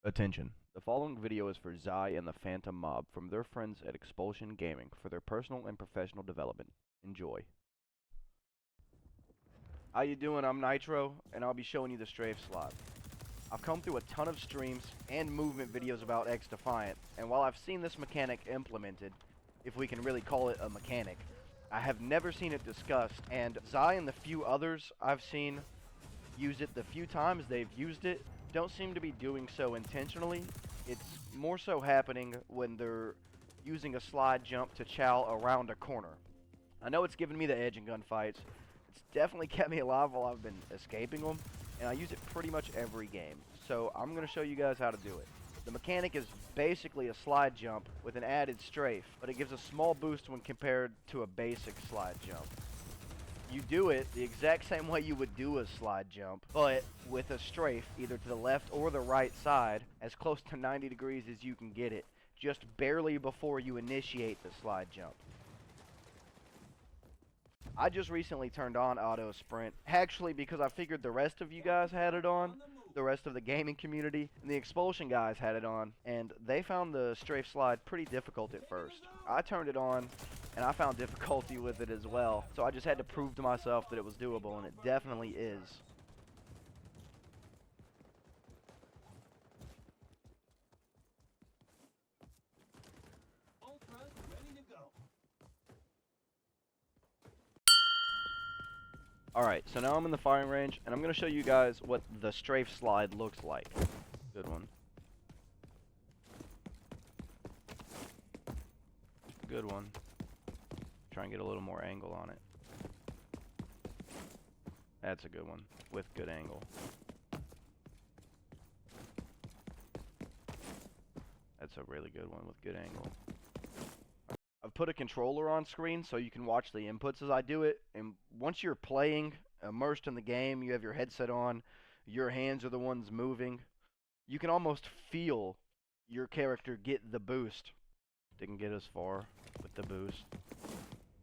Attention. The following video is for Zai and the Phantom Mob from their friends at Expulsion Gaming for their personal and professional development. Enjoy. How you doing? I'm Nytr0, and I'll be showing you the Strafe Slide. I've come through a ton of streams and movement videos about XDefiant, and while I've seen this mechanic implemented, if we can really call it a mechanic, I have never seen it discussed, and Zai and the few others I've seen use it the few times they've used it don't seem to be doing so intentionally. It's more so happening when they're using a slide jump to chow around a corner. I know it's given me the edge in gunfights. It's definitely kept me alive while I've been escaping them, and I use it pretty much every game. So I'm going to show you guys how to do it. The mechanic is basically a slide jump with an added strafe, but it gives a small boost when compared to a basic slide jump. You do it the exact same way you would do a slide jump, but with a strafe either to the left or the right side, as close to 90 degrees as you can get it, just barely before you initiate the slide jump. I just recently turned on auto sprint, actually because I figured the rest of you guys had it on, the rest of the gaming community, and the Expulsion guys had it on, and they found the Strafe Slide pretty difficult at first. I turned it on, and I found difficulty with it as well, so I just had to prove to myself that it was doable, and it definitely is. Alright, so now I'm in the firing range, and I'm going to show you guys what the Strafe Slide looks like. Good one. Good one. Try and get a little more angle on it. That's a good one, with good angle. That's a really good one with good angle. I've put a controller on screen so you can watch the inputs as I do it, and once you're playing, immersed in the game, you have your headset on, your hands are the ones moving, you can almost feel your character get the boost. Didn't get as far with the boost.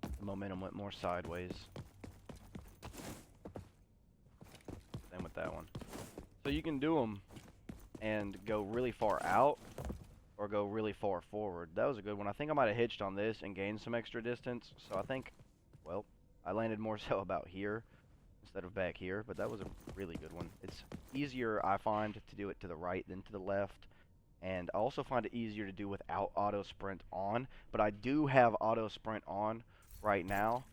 The momentum went more sideways. Same with that one. So you can do them and go really far out or go really far forward. That was a good one. I think I might have hitched on this and gained some extra distance. So I think, well, I landed more so about here instead of back here, but that was a really good one. It's easier, I find, to do it to the right than to the left. And I also find it easier to do without auto sprint on, but I do have auto sprint on right now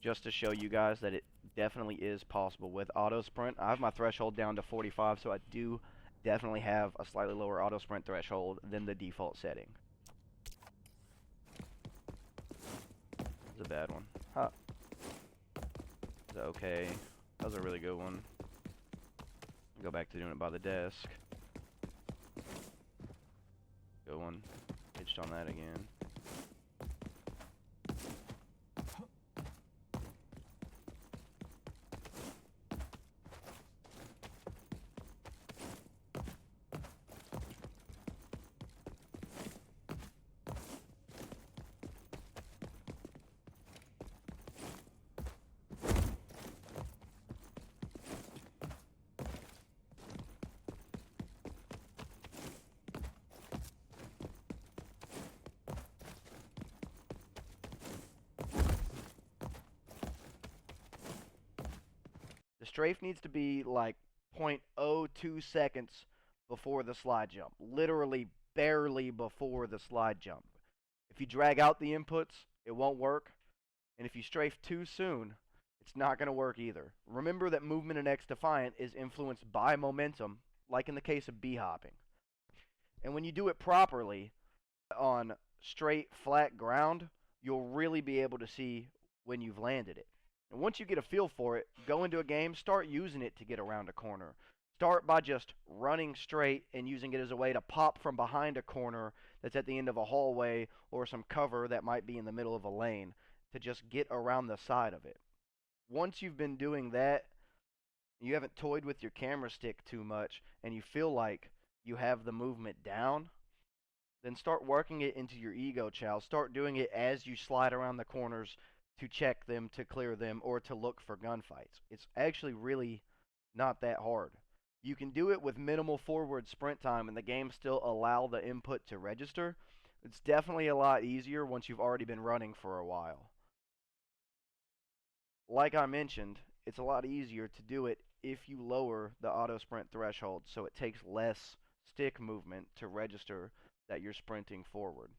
just to show you guys that it definitely is possible with auto sprint. I have my threshold down to 45, so I do definitely have a slightly lower auto sprint threshold than the default setting. That's a bad one. Huh. Is that okay? That was a really good one. Go back to doing it by the desk. Good one. Hitched on that again. The strafe needs to be like 0.02 seconds before the slide jump. Literally barely before the slide jump. If you drag out the inputs, it won't work. And if you strafe too soon, it's not going to work either. Remember that movement in XDefiant is influenced by momentum, like in the case of b-hopping. And when you do it properly on straight, flat ground, you'll really be able to see when you've landed it. And once you get a feel for it, go into a game, start using it to get around a corner. Start by just running straight and using it as a way to pop from behind a corner that's at the end of a hallway or some cover that might be in the middle of a lane to just get around the side of it. Once you've been doing that, you haven't toyed with your camera stick too much, and you feel like you have the movement down, then start working it into your ego chow. Start doing it as you slide around the corners to check them, to clear them, or to look for gunfights. It's actually really not that hard. You can do it with minimal forward sprint time and the game still allow the input to register. It's definitely a lot easier once you've already been running for a while. Like I mentioned, it's a lot easier to do it if you lower the auto sprint threshold so it takes less stick movement to register that you're sprinting forward.